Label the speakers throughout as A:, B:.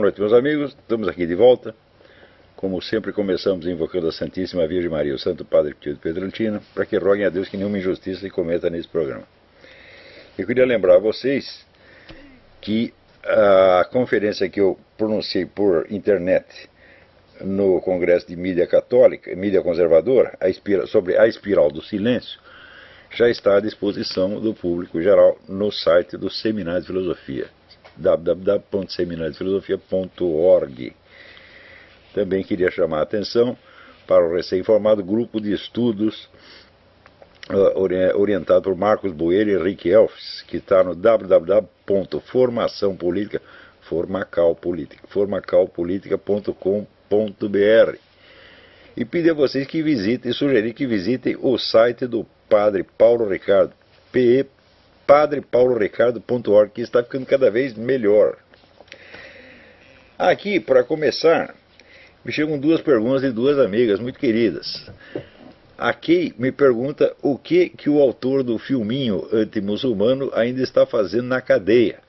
A: Boa noite, meus amigos. Estamos aqui de volta. Como sempre, começamos invocando a Santíssima Virgem Maria, o Santo Padre Pio de Pietrelcina, para que roguem a Deus que nenhuma injustiça se cometa nesse programa. Eu queria lembrar a vocês que a conferência que eu pronunciei por internet no Congresso de Mídia Católica, Mídia Conservadora, sobre a espiral do silêncio, já está à disposição do público geral no site do Seminário de Filosofia, www.seminariodefilosofia.org. Também queria chamar a atenção para o recém-formado grupo de estudos orientado por Marcos Boeira e Henrique Elfs, que está no formacalpolitica.com.br. E pedir a vocês que visitem, sugerir que visitem o site do Padre Paulo Ricardo, padrepauloricardo.org, que está ficando cada vez melhor. Aqui, para começar, me chegam duas perguntas de duas amigas muito queridas. Aqui me pergunta o que o autor do filminho anti-muçulmano ainda está fazendo na cadeia.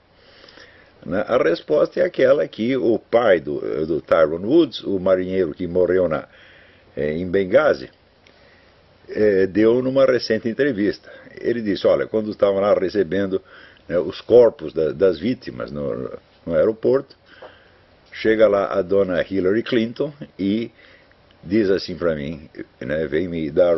A: A resposta é aquela que o pai do Tyrone Woods, o marinheiro que morreu em Benghazi, deu numa recente entrevista. Ele disse, olha, quando estavam lá recebendo os corpos das vítimas no aeroporto, chega lá a dona Hillary Clinton e diz assim para mim, vem me dar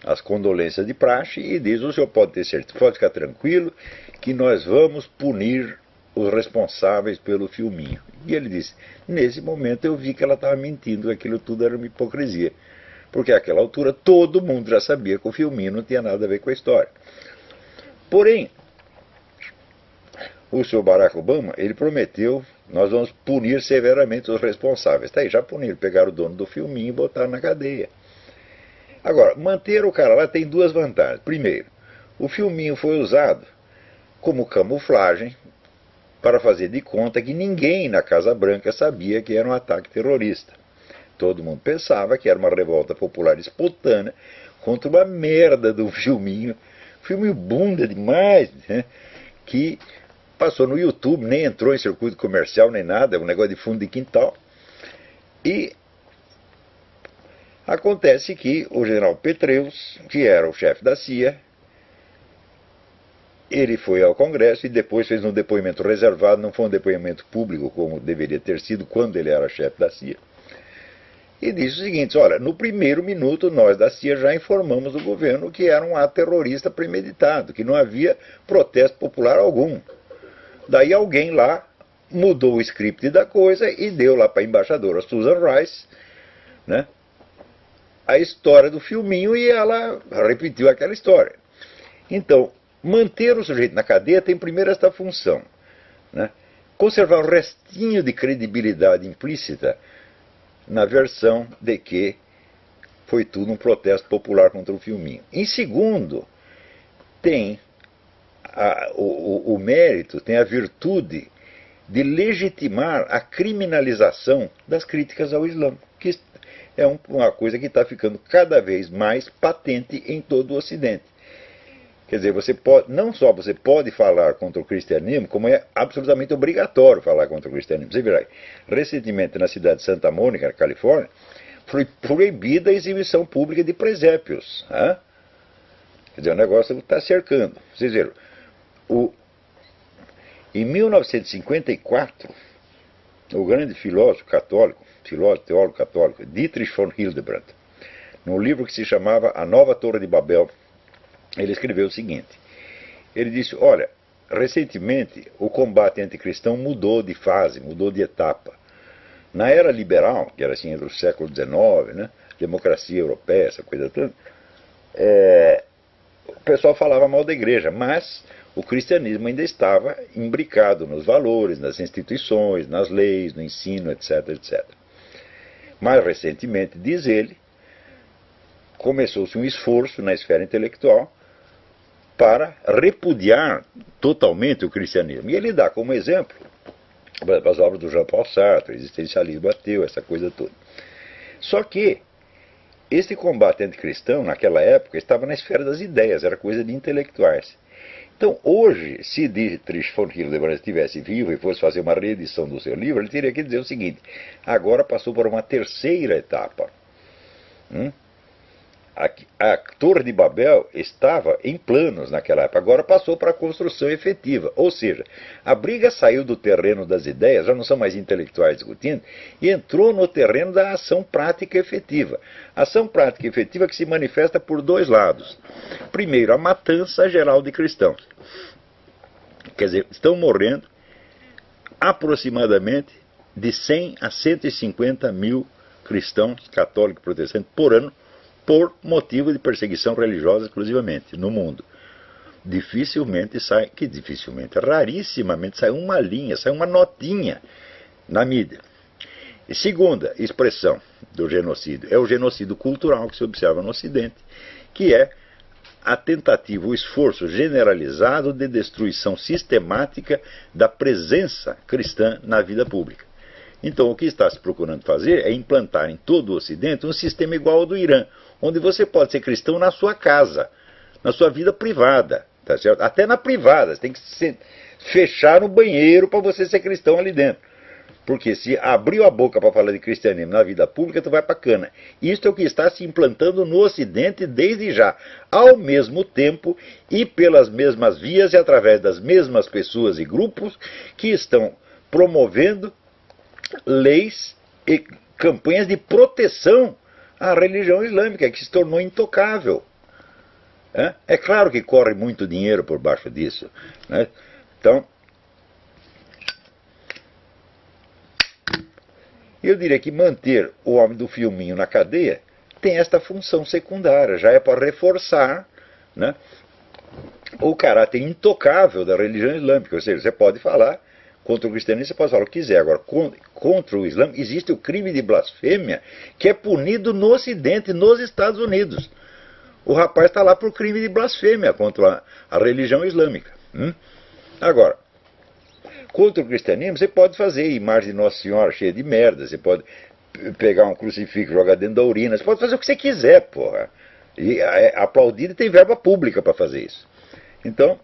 A: as condolências de praxe e diz, o senhor pode ter certeza, pode ficar tranquilo que nós vamos punir os responsáveis pelo filminho. E ele disse, nesse momento eu vi que ela estava mentindo, que aquilo tudo era uma hipocrisia. Porque àquela altura todo mundo já sabia que o filminho não tinha nada a ver com a história. Porém, o senhor Barack Obama, ele prometeu, nós vamos punir severamente os responsáveis. Está aí, já puniram, pegaram o dono do filminho e botaram na cadeia. Agora, manter o cara lá tem duas vantagens. Primeiro, o filminho foi usado como camuflagem para fazer de conta que ninguém na Casa Branca sabia que era um ataque terrorista. Todo mundo pensava que era uma revolta popular espontânea contra uma merda do filminho bunda demais, que passou no YouTube, nem entrou em circuito comercial nem nada, é um negócio de fundo de quintal. E acontece que o general Petraeus, que era o chefe da CIA, ele foi ao Congresso e depois fez um depoimento reservado, não foi um depoimento público como deveria ter sido quando ele era chefe da CIA. E disse o seguinte, olha, no primeiro minuto nós da CIA já informamos o governo que era um ato terrorista premeditado, que não havia protesto popular algum. Daí alguém lá mudou o script da coisa e deu lá para a embaixadora Susan Rice, a história do filminho e ela repetiu aquela história. Então, manter o sujeito na cadeia tem primeiro esta função, conservar um restinho de credibilidade implícita na versão de que foi tudo um protesto popular contra o filminho. Em segundo, tem o mérito, tem a virtude de legitimar a criminalização das críticas ao Islã, que é uma coisa que está ficando cada vez mais patente em todo o Ocidente. Quer dizer, não só você pode falar contra o cristianismo, como é absolutamente obrigatório falar contra o cristianismo. Você verá, recentemente na cidade de Santa Mônica, na Califórnia, foi proibida a exibição pública de presépios. Quer dizer, o negócio está cercando. Vocês viram, em 1954, o grande filósofo teólogo católico, Dietrich von Hildebrand, num livro que se chamava A Nova Torre de Babel, ele escreveu o seguinte, ele disse, olha, recentemente o combate anticristão mudou de fase, mudou de etapa. Na era liberal, que era assim do século XIX, democracia europeia, essa coisa toda, o pessoal falava mal da igreja, mas o cristianismo ainda estava imbricado nos valores, nas instituições, nas leis, no ensino, etc, etc. Mais recentemente, diz ele, começou-se um esforço na esfera intelectual para repudiar totalmente o cristianismo. E ele dá como exemplo as obras do Jean-Paul Sartre, existencialismo ateu, essa coisa toda. Só que esse combate anticristão, naquela época, estava na esfera das ideias, era coisa de intelectuais. Então, hoje, se Dietrich von Hildebrand estivesse vivo e fosse fazer uma reedição do seu livro, ele teria que dizer o seguinte: agora passou por uma terceira etapa. A Torre de Babel estava em planos naquela época, agora passou para a construção efetiva. Ou seja, a briga saiu do terreno das ideias, já não são mais intelectuais discutindo, e entrou no terreno da ação prática efetiva. Ação prática efetiva que se manifesta por dois lados. Primeiro, a matança geral de cristãos. Quer dizer, estão morrendo aproximadamente de 100 a 150 mil cristãos católicos e protestantes por ano, por motivo de perseguição religiosa exclusivamente no mundo. Rarissimamente sai uma linha, sai uma notinha na mídia. E segunda expressão do genocídio é o genocídio cultural que se observa no Ocidente, que é a tentativa, o esforço generalizado de destruição sistemática da presença cristã na vida pública. Então, o que está se procurando fazer é implantar em todo o Ocidente um sistema igual ao do Irã, onde você pode ser cristão na sua casa, na sua vida privada, tá certo? Até na privada, você tem que fechar no banheiro para você ser cristão ali dentro. Porque se abriu a boca para falar de cristianismo na vida pública, tu vai para cana. Isto é o que está se implantando no Ocidente desde já, ao mesmo tempo e pelas mesmas vias e através das mesmas pessoas e grupos que estão promovendo leis e campanhas de proteção à religião islâmica, que se tornou intocável. É claro que corre muito dinheiro por baixo disso, né? Então, eu diria que manter o homem do filminho na cadeia tem esta função secundária, já é para reforçar, né, o caráter intocável da religião islâmica. Ou seja, você pode falar contra o cristianismo, você pode falar o que quiser. Agora, contra o Islã, existe o crime de blasfêmia que é punido no Ocidente, nos Estados Unidos. O rapaz está lá por crime de blasfêmia contra a religião islâmica. Agora, contra o cristianismo, você pode fazer imagem de Nossa Senhora cheia de merda, você pode pegar um crucifixo e jogar dentro da urina, você pode fazer o que você quiser, porra. E é aplaudido e tem verba pública para fazer isso. Então,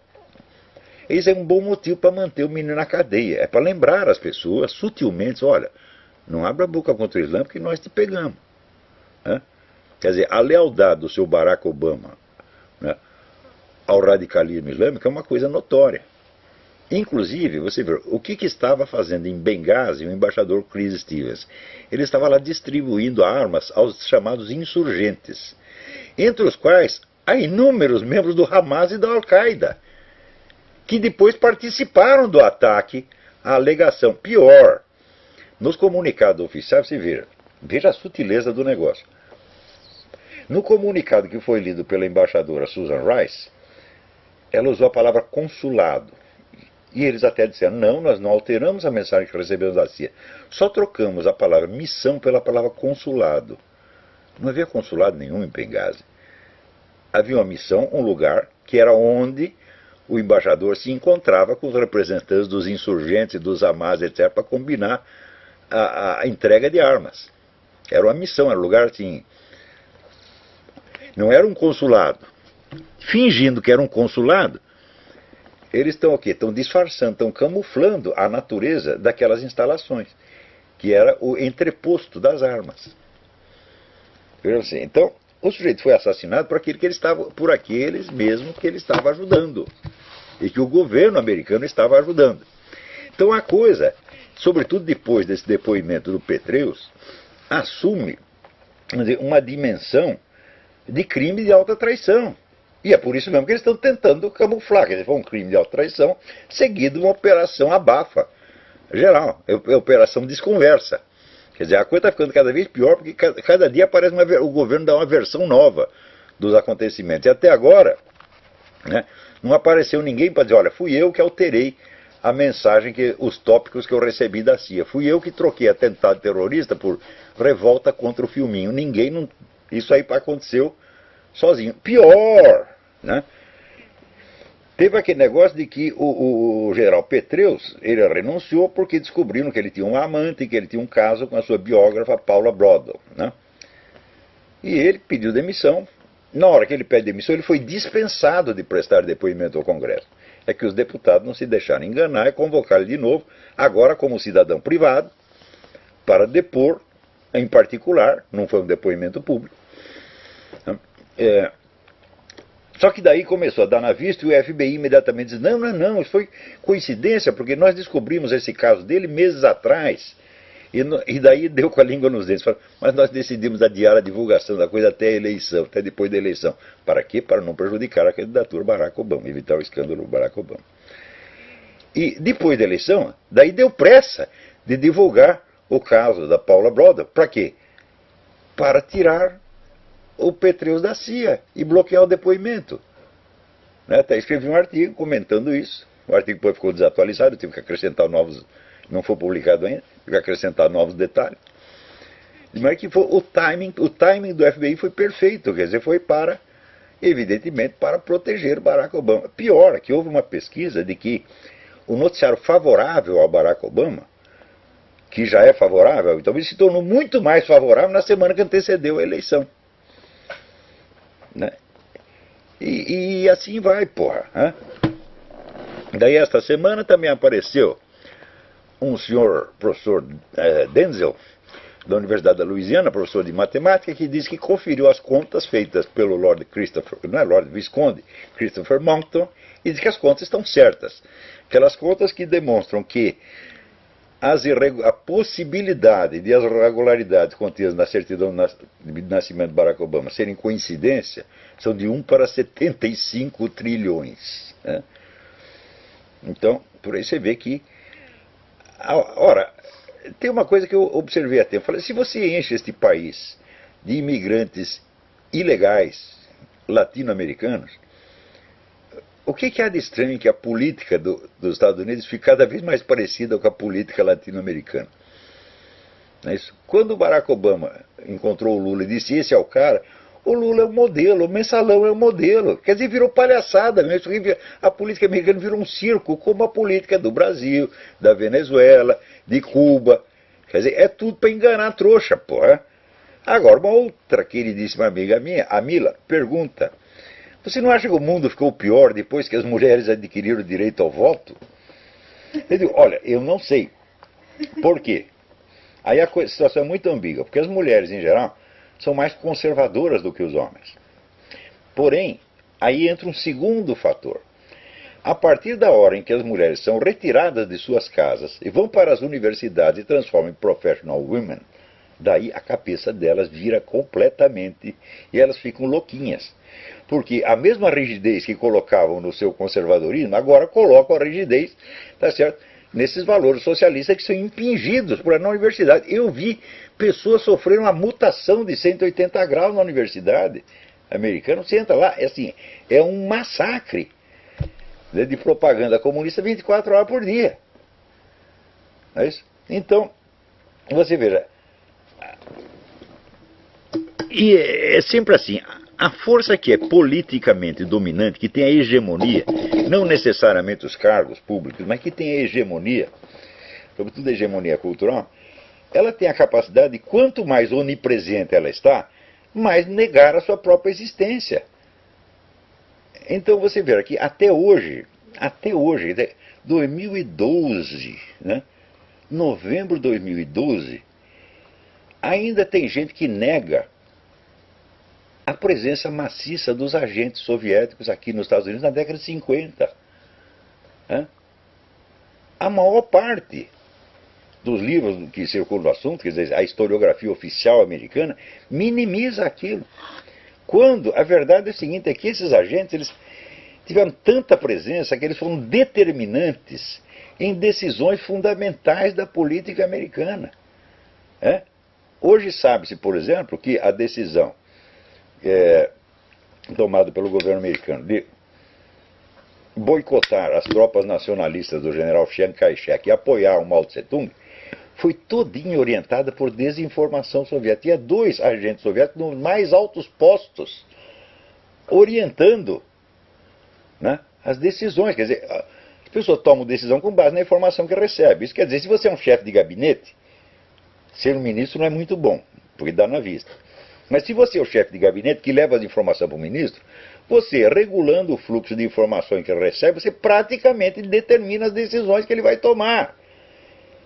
A: isso é um bom motivo para manter o menino na cadeia. É para lembrar as pessoas, sutilmente, olha, não abra a boca contra o Islã porque nós te pegamos. Quer dizer, a lealdade do seu Barack Obama, né, ao radicalismo islâmico é uma coisa notória. Inclusive, você vê, o que estava fazendo em Benghazi o embaixador Chris Stevens? Ele estava lá distribuindo armas aos chamados insurgentes, entre os quais há inúmeros membros do Hamas e da Al-Qaeda, que depois participaram do ataque à alegação. Pior, nos comunicados oficiais, você veja a sutileza do negócio. No comunicado que foi lido pela embaixadora Susan Rice, ela usou a palavra consulado. E eles até disseram, não, nós não alteramos a mensagem que recebemos da CIA. Só trocamos a palavra missão pela palavra consulado. Não havia consulado nenhum em Benghazi. Havia uma missão, um lugar, que era onde o embaixador se encontrava com os representantes dos insurgentes, dos Hamas, etc., para combinar a entrega de armas. Era uma missão, era um lugar assim. Não era um consulado. Fingindo que era um consulado, eles estão o quê? Estão disfarçando, estão camuflando a natureza daquelas instalações, que era o entreposto das armas. Então, o sujeito foi assassinado por aqueles mesmos que ele estava ajudando, e que o governo americano estava ajudando. Então a coisa, sobretudo depois desse depoimento do Petraeus, assume uma dimensão de crime de alta traição. E é por isso mesmo que eles estão tentando camuflar. Quer dizer, foi um crime de alta traição seguido de uma operação abafa geral, é operação desconversa. Quer dizer, a coisa está ficando cada vez pior, porque cada dia aparece o governo dá uma versão nova dos acontecimentos. E até agora, né, não apareceu ninguém para dizer, olha, fui eu que alterei a mensagem, os tópicos que eu recebi da CIA. Fui eu que troquei atentado terrorista por revolta contra o filminho. Isso aí aconteceu sozinho. Pior, né? Teve aquele negócio de que o general Petraeus, ele renunciou porque descobriram que ele tinha um amante, que ele tinha um caso com a sua biógrafa Paula Brodel, né? E ele pediu demissão. Na hora que ele pede demissão, ele foi dispensado de prestar depoimento ao Congresso. é que os deputados não se deixaram enganar e convocaram ele de novo, agora como cidadão privado, para depor, em particular, não foi um depoimento público. Só que daí começou a dar na vista e o FBI imediatamente disse, não, isso foi coincidência, porque nós descobrimos esse caso dele meses atrás. E daí deu com a língua nos dentes. Falou, mas nós decidimos adiar a divulgação da coisa até a eleição, até depois da eleição. Para quê? Para não prejudicar a candidatura do Barack Obama, evitar o escândalo do Barack Obama. E depois da eleição, daí deu pressa de divulgar o caso da Paula Brodel. Para quê? Para tirar o Petreus da CIA e bloquear o depoimento. Até escrevi um artigo comentando isso. O artigo depois ficou desatualizado, eu tive que acrescentar novos, não foi publicado ainda, tive que acrescentar novos detalhes. Mas que foi o timing do FBI foi perfeito, quer dizer, foi para, evidentemente, para proteger Barack Obama. Pior, que houve uma pesquisa de que o noticiário favorável ao Barack Obama, que já é favorável, então ele se tornou muito mais favorável na semana que antecedeu a eleição. Né? E assim vai, porra. Né? Daí esta semana também apareceu um senhor, professor Denzel, da Universidade da Louisiana, professor de matemática, que disse que conferiu as contas feitas pelo Lord Visconde Christopher Monckton e diz que as contas estão certas. Aquelas contas que demonstram que a possibilidade de as irregularidades contidas na certidão de nascimento de Barack Obama serem coincidência são de 1 para 75 trilhões. Né? Então, por aí você vê que... Ora, tem uma coisa que eu observei até. Eu falei, se você enche este país de imigrantes ilegais latino-americanos, o que há de estranho que a política dos Estados Unidos fique cada vez mais parecida com a política latino-americana? Não é isso? Quando o Barack Obama encontrou o Lula e disse, esse é o cara, o Lula é o modelo, o mensalão é o modelo. Quer dizer, virou palhaçada mesmo. A política americana virou um circo, como a política do Brasil, da Venezuela, de Cuba. Quer dizer, é tudo para enganar a trouxa, porra. Agora, uma outra queridíssima amiga minha, a Mila, pergunta, você não acha que o mundo ficou pior depois que as mulheres adquiriram o direito ao voto? Eu digo, olha, eu não sei. Por quê? Aí a situação é muito ambígua, porque as mulheres, em geral, são mais conservadoras do que os homens. Porém, aí entra um segundo fator. A partir da hora em que as mulheres são retiradas de suas casas e vão para as universidades e transformam em professional women, daí a cabeça delas vira completamente e elas ficam louquinhas. Porque a mesma rigidez que colocavam no seu conservadorismo, agora colocam a rigidez, tá certo, nesses valores socialistas que são impingidos por na universidade. Eu vi pessoas sofrerem uma mutação de 180 graus na universidade americana. Você entra lá, é um massacre, né, de propaganda comunista 24 horas por dia. Não é isso? Então, você veja, e é sempre assim, a força que é politicamente dominante, que tem a hegemonia, não necessariamente os cargos públicos, mas que tem a hegemonia, sobretudo a hegemonia cultural, ela tem a capacidade de, quanto mais onipresente ela está, mais negar a sua própria existência. Então você vê aqui, até hoje, 2012, né, novembro de 2012, ainda tem gente que nega a presença maciça dos agentes soviéticos aqui nos Estados Unidos na década de 50. Né? A maior parte dos livros que circulam no assunto, quer dizer, a historiografia oficial americana, minimiza aquilo. Quando a verdade é a seguinte, é que esses agentes eles tiveram tanta presença que eles foram determinantes em decisões fundamentais da política americana. Hoje sabe-se, por exemplo, que a decisão tomada pelo governo americano de boicotar as tropas nacionalistas do general Chiang Kai-shek e apoiar o Mao Tse-tung foi todinha orientada por desinformação soviética. Tinha 2 agentes soviéticos nos mais altos postos orientando, né, as decisões. Quer dizer, as pessoas tomam decisão com base na informação que recebe. Isso quer dizer, se você é um chefe de gabinete, ser um ministro não é muito bom, porque dá na vista. Mas se você é o chefe de gabinete que leva as informações para o ministro, você, regulando o fluxo de informações que ele recebe, você praticamente determina as decisões que ele vai tomar.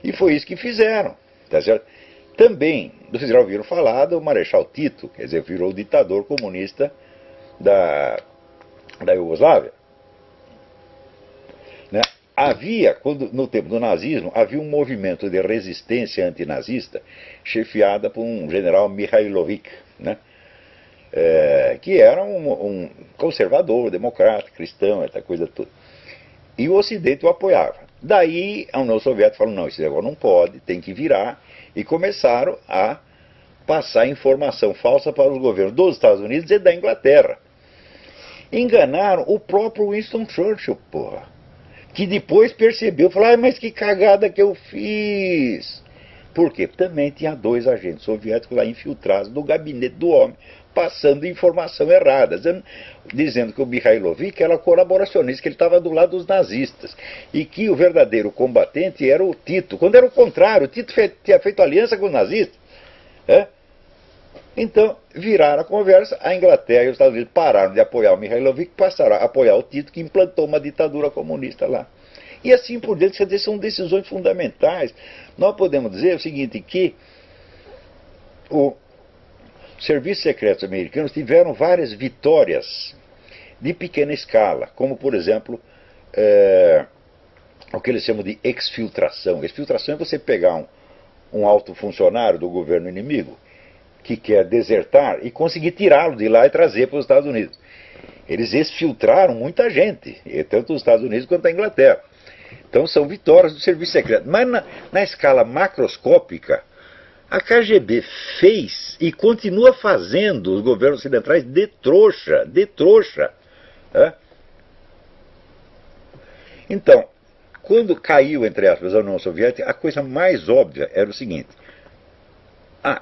A: E foi isso que fizeram, tá certo? Também, vocês já ouviram falar do Marechal Tito, quer dizer, virou o ditador comunista da Iugoslávia. Né? Havia, no tempo do nazismo, havia um movimento de resistência antinazista chefiada por um general Mihailovic, né? Que era um conservador, democrata, cristão, essa coisa toda. E o Ocidente o apoiava. Daí a União Soviética falou, não, esse negócio não pode, tem que virar, e começaram a passar informação falsa para os governos dos Estados Unidos e da Inglaterra. Enganaram o próprio Winston Churchill, porra, que depois percebeu, falou, mas que cagada que eu fiz. Por quê? Também tinha 2 agentes soviéticos lá infiltrados no gabinete do homem, passando informação errada, dizendo que o Mihailovic era colaboracionista, que ele estava do lado dos nazistas, e que o verdadeiro combatente era o Tito, quando era o contrário, o Tito tinha feito aliança com os nazistas. Então, viraram a conversa, a Inglaterra e os Estados Unidos pararam de apoiar o Mihailovic, passaram a apoiar o Tito, que implantou uma ditadura comunista lá. E assim por diante, quer dizer, são decisões fundamentais. Nós podemos dizer o seguinte, que os serviços secretos americanos tiveram várias vitórias de pequena escala, como, por exemplo, o que eles chamam de exfiltração. Exfiltração é você pegar um alto funcionário do governo inimigo que quer desertar e conseguir tirá-lo de lá e trazer para os Estados Unidos. Eles exfiltraram muita gente, tanto os Estados Unidos quanto a Inglaterra. Então são vitórias do serviço secreto. Mas na escala macroscópica, a KGB fez e continua fazendo os governos ocidentais de trouxa. Então, quando caiu, entre aspas, a União Soviética, a coisa mais óbvia era o seguinte: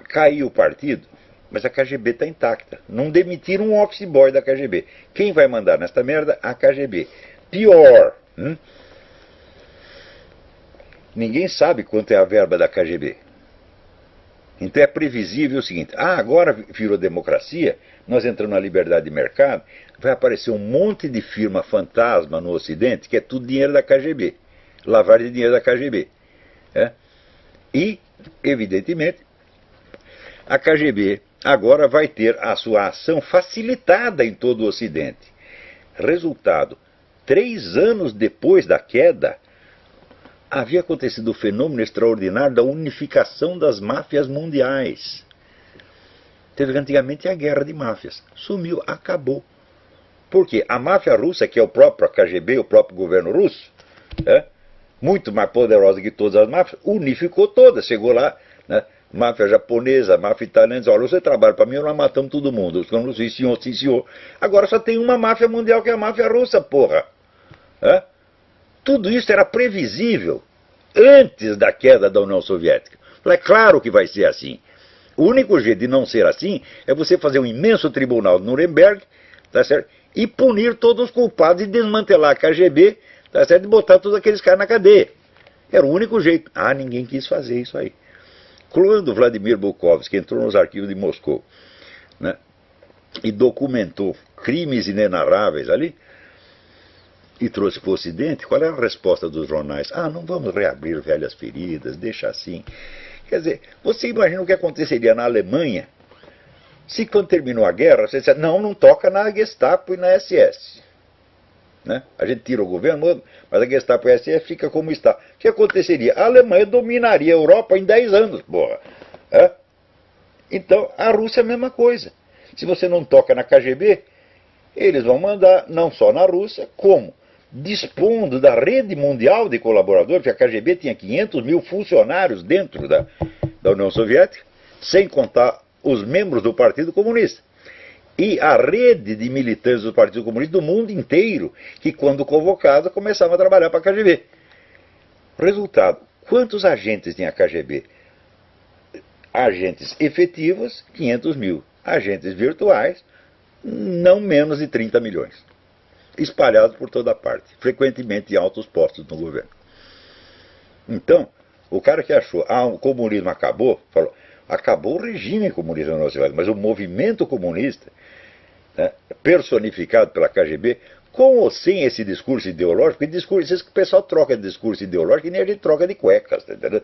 A: caiu o partido, mas a KGB está intacta. Não demitiram um office boy da KGB. Quem vai mandar nesta merda? A KGB. Pior, ninguém sabe quanto é a verba da KGB. Então é previsível o seguinte: agora virou democracia, nós entramos na liberdade de mercado, vai aparecer um monte de firma fantasma no Ocidente, que é tudo dinheiro da KGB, lavagem de dinheiro da KGB. E, evidentemente, a KGB agora vai ter a sua ação facilitada em todo o Ocidente. Resultado, 3 anos depois da queda, havia acontecido o fenômeno extraordinário da unificação das máfias mundiais. Teve antigamente a guerra de máfias. Sumiu, acabou. Por quê? A máfia russa, que é o próprio KGB, o próprio governo russo, muito mais poderosa que todas as máfias, unificou todas. Chegou lá, máfia japonesa, máfia italiana, diz, olha, você trabalha para mim, nós matamos todo mundo. Os caras dizem, sim, senhor. Agora só tem uma máfia mundial, que é a máfia russa, porra. Tudo isso era previsível antes da queda da União Soviética. É claro que vai ser assim. O único jeito de não ser assim é você fazer um imenso tribunal de Nuremberg, tá certo? E punir todos os culpados e desmantelar a KGB, tá certo? E botar todos aqueles caras na cadeia. Era o único jeito. Ninguém quis fazer isso aí. Quando Vladimir Bukovsky entrou nos arquivos de Moscou, e documentou crimes inenarráveis ali, e trouxe para o Ocidente, qual era a resposta dos jornais? Não vamos reabrir velhas feridas, deixa assim. Quer dizer, você imagina o que aconteceria na Alemanha se, quando terminou a guerra, você dissesse, não toca na Gestapo e na SS. A gente tira o governo, mas a Gestapo e a SS fica como está. O que aconteceria? A Alemanha dominaria a Europa em 10 anos, porra. Então, a Rússia é a mesma coisa. Se você não toca na KGB, eles vão mandar, não só na Rússia, como dispondo da rede mundial de colaboradores, porque a KGB tinha 500 mil funcionários dentro da União Soviética, sem contar os membros do Partido Comunista. E a rede de militantes do Partido Comunista do mundo inteiro, que, quando convocado, começavam a trabalhar para a KGB. Resultado, quantos agentes tinha a KGB? Agentes efetivos, 500 mil. Agentes virtuais, não menos de 30 milhões. Espalhados por toda parte, frequentemente em altos postos no governo. Então, o cara que achou, o comunismo acabou, falou, acabou o regime comunista na União, mas o movimento comunista, né, personificado pela KGB, com ou sem esse discurso ideológico, e discurso, que o pessoal troca de discurso ideológico e nem a gente troca de cuecas, tá entendendo?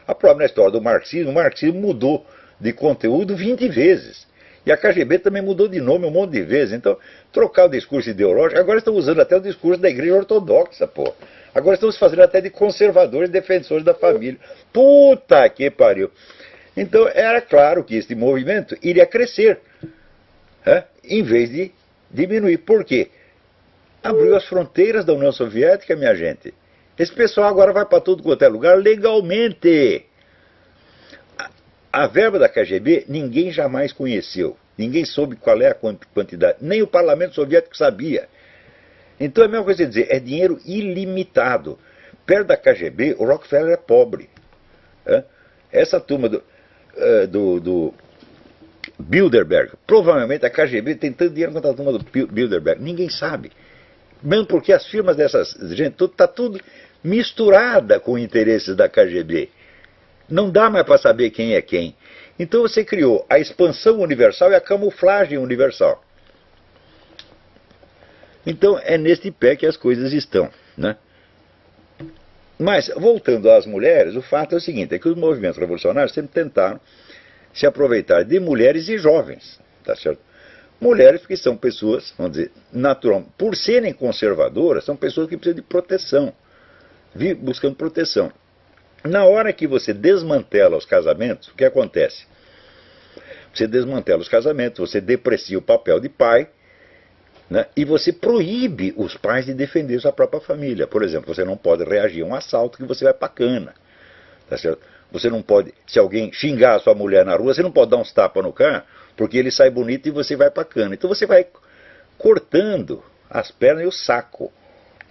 A: A própria história do marxismo, o marxismo mudou de conteúdo 20 vezes. E a KGB também mudou de nome um monte de vezes. Então, trocar o discurso ideológico, agora estão usando até o discurso da igreja ortodoxa, pô. Agora estão se fazendo até de conservadores, defensores da família. Puta que pariu. Então, era claro que este movimento iria crescer, né, em vez de diminuir. Por quê? Abriu as fronteiras da União Soviética, minha gente. Esse pessoal agora vai para tudo quanto é lugar legalmente. A verba da KGB ninguém jamais conheceu. Ninguém soube qual é a quantidade. Nem o parlamento soviético sabia. Então é a mesma coisa de dizer, é dinheiro ilimitado. Perto da KGB, o Rockefeller é pobre. Essa turma do Bilderberg, provavelmente a KGB tem tanto dinheiro quanto a turma do Bilderberg. Ninguém sabe. Mesmo porque as firmas dessas gente, está tudo misturada com interesses da KGB. Não dá mais para saber quem é quem. Então você criou a expansão universal e a camuflagem universal. Então é neste pé que as coisas estão, né? Mas, voltando às mulheres, o fato é o seguinte, é que os movimentos revolucionários sempre tentaram se aproveitar de mulheres e jovens, tá certo? Mulheres porque são pessoas, vamos dizer, naturalmente, por serem conservadoras, são pessoas que precisam de proteção, buscando proteção. Na hora que você desmantela os casamentos, o que acontece? Você desmantela os casamentos, você deprecia o papel de pai, né, e você proíbe os pais de defender sua própria família. Por exemplo, você não pode reagir a um assalto que você vai pra cana. Tá certo? Você não pode, se alguém xingar a sua mulher na rua, você não pode dar uns tapas no cara, porque ele sai bonito e você vai pra cana. Então você vai cortando as pernas e o saco,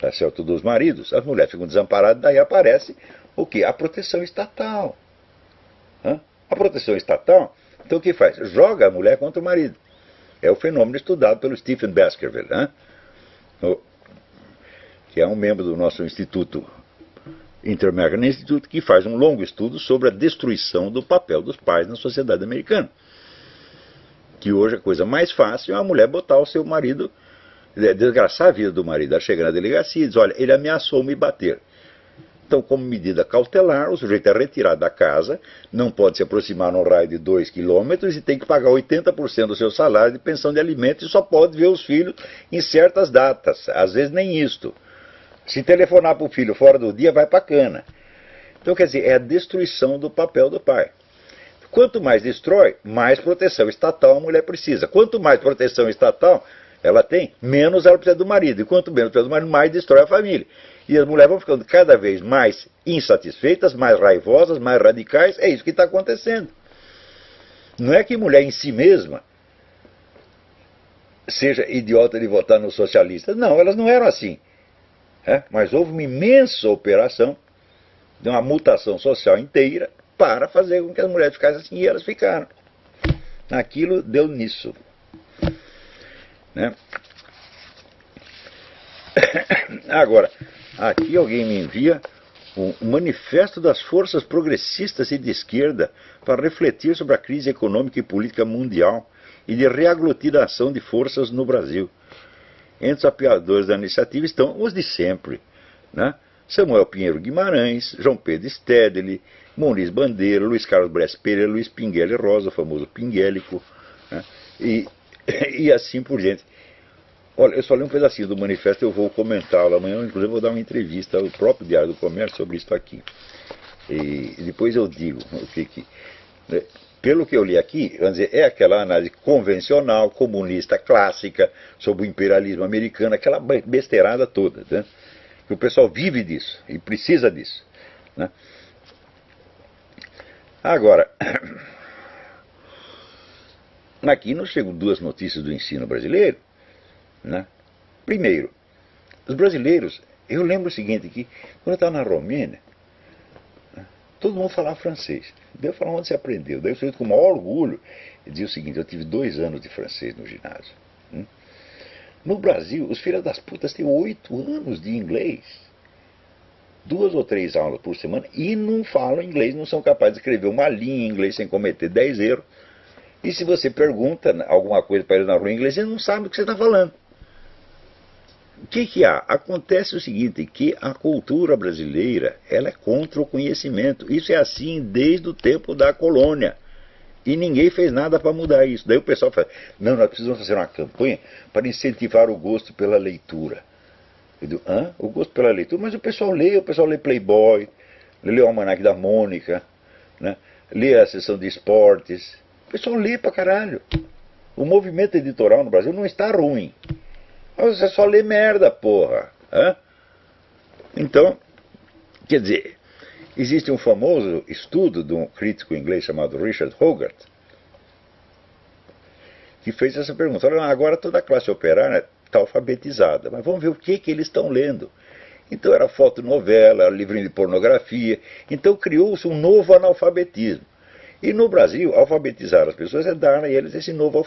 A: tá certo, dos maridos. As mulheres ficam desamparadas, daí aparece o quê? A proteção estatal. A proteção estatal, então o que faz? Joga a mulher contra o marido. É o fenômeno estudado pelo Stephen Baskerville, né? Que é um membro do nosso Instituto Inter-American Institute, que faz um longo estudo sobre a destruição do papel dos pais na sociedade americana. Que hoje a coisa mais fácil é a mulher botar o seu marido, desgraçar a vida do marido. Ela chega na delegacia e diz, olha, ele ameaçou me bater. Então, como medida cautelar, o sujeito é retirado da casa, não pode se aproximar num raio de 2 quilômetros e tem que pagar 80% do seu salário de pensão de alimentos e só pode ver os filhos em certas datas, às vezes nem isto. Se telefonar para o filho fora do dia, vai para a cana. Então, quer dizer, é a destruição do papel do pai. Quanto mais destrói, mais proteção estatal a mulher precisa. Quanto mais proteção estatal ela tem, menos ela precisa do marido. E quanto menos precisa do marido, mais destrói a família. E as mulheres vão ficando cada vez mais insatisfeitas, mais raivosas, mais radicais. É isso que está acontecendo. Não é que mulher em si mesma seja idiota de votar nos socialistas. Não, elas não eram assim. Mas houve uma imensa operação de uma mutação social inteira para fazer com que as mulheres ficassem assim, e elas ficaram. Aquilo deu nisso. Né? Agora, aqui alguém me envia um manifesto das forças progressistas e de esquerda para refletir sobre a crise econômica e política mundial e de reaglutinação de forças no Brasil. Entre os apoiadores da iniciativa estão os de sempre, né? Samuel Pinheiro Guimarães, João Pedro Stedley, Moniz Bandeira, Luiz Carlos Bres Pereira, Luiz Pinguelli Rosa, o famoso Pinguélico, né? E assim por diante. Olha, eu só li um pedacinho do manifesto, eu vou comentá-lo amanhã, inclusive vou dar uma entrevista ao próprio Diário do Comércio sobre isso aqui. E depois eu digo o que né? Pelo que eu li aqui, vamos dizer, é aquela análise convencional, comunista, clássica, sobre o imperialismo americano, aquela besteirada toda, né? Que o pessoal vive disso e precisa disso, né? Agora, aqui nos chegam duas notícias do ensino brasileiro, né? Primeiro, os brasileiros, eu lembro o seguinte, que quando eu estava na Romênia, todo mundo falava francês. Daí eu falava onde você aprendeu. Daí eu sujeito com o maior orgulho dizia o seguinte, eu tive 2 anos de francês no ginásio. No Brasil, os filhos das putas têm 8 anos de inglês. 2 ou 3 aulas por semana e não falam inglês, não são capazes de escrever uma linha em inglês sem cometer 10 erros. E se você pergunta alguma coisa para eles na rua em inglês, eles não sabem o que você está falando. O que há? Acontece o seguinte, que a cultura brasileira ela é contra o conhecimento. Isso é assim desde o tempo da colônia. E ninguém fez nada para mudar isso. Daí o pessoal fala, não, nós precisamos fazer uma campanha para incentivar o gosto pela leitura. Eu digo, hã? O gosto pela leitura? Mas o pessoal lê Playboy, lê o Almanac da Mônica, né? Lê a sessão de esportes. O pessoal lê pra caralho. O movimento editorial no Brasil não está ruim. Mas você só lê merda, porra. Hã? Então, quer dizer, existe um famoso estudo de um crítico inglês chamado Richard Hogarth, que fez essa pergunta. Olha, agora toda a classe operária está alfabetizada, mas vamos ver o que eles estão lendo. Então era fotonovela, era livrinho de pornografia. Então criou-se um novo analfabetismo. E no Brasil, alfabetizar as pessoas é dar a eles esse novo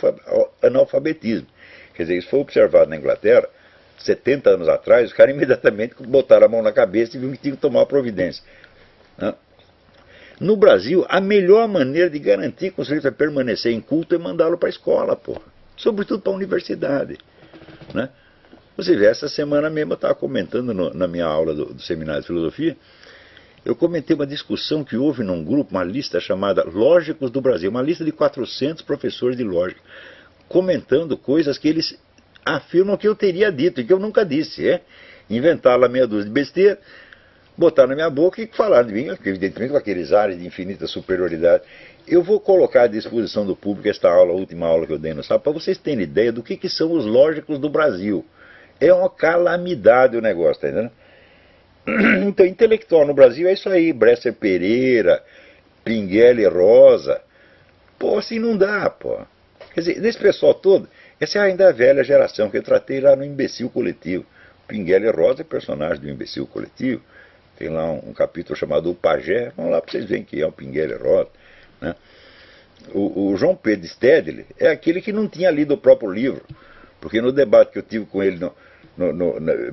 A: analfabetismo. Quer dizer, isso foi observado na Inglaterra 70 anos atrás, os caras imediatamente botaram a mão na cabeça e viram que tinham que tomar uma providência. No Brasil, a melhor maneira de garantir que o sujeito vai permanecer em culto é mandá-lo para a escola, porra. Sobretudo para a universidade. Né? Você vê, essa semana mesmo eu estava comentando na minha aula do Seminário de Filosofia, eu comentei uma discussão que houve num grupo, uma lista chamada Lógicos do Brasil, uma lista de 400 professores de lógica, comentando coisas que eles afirmam que eu teria dito, e que eu nunca disse. Inventaram lá meia dúzia de besteira, botaram na minha boca e falaram de mim, evidentemente com aqueles ares de infinita superioridade. Eu vou colocar à disposição do público esta aula, a última aula que eu dei no sábado, para vocês terem ideia do que são os lógicos do Brasil. É uma calamidade o negócio, tá entendendo? Então, intelectual no Brasil é isso aí, Bresser Pereira, Pinguelli Rosa. Pô, assim não dá, pô. Quer dizer, desse pessoal todo, essa é ainda a velha geração que eu tratei lá no Imbecil Coletivo. Pinguelli Rosa é personagem do Imbecil Coletivo. Tem lá um capítulo chamado O Pajé. Vamos lá para vocês verem quem é o Pinguelli Rosa. Né? O João Pedro Stedley é aquele que não tinha lido o próprio livro. Porque no debate que eu tive com ele na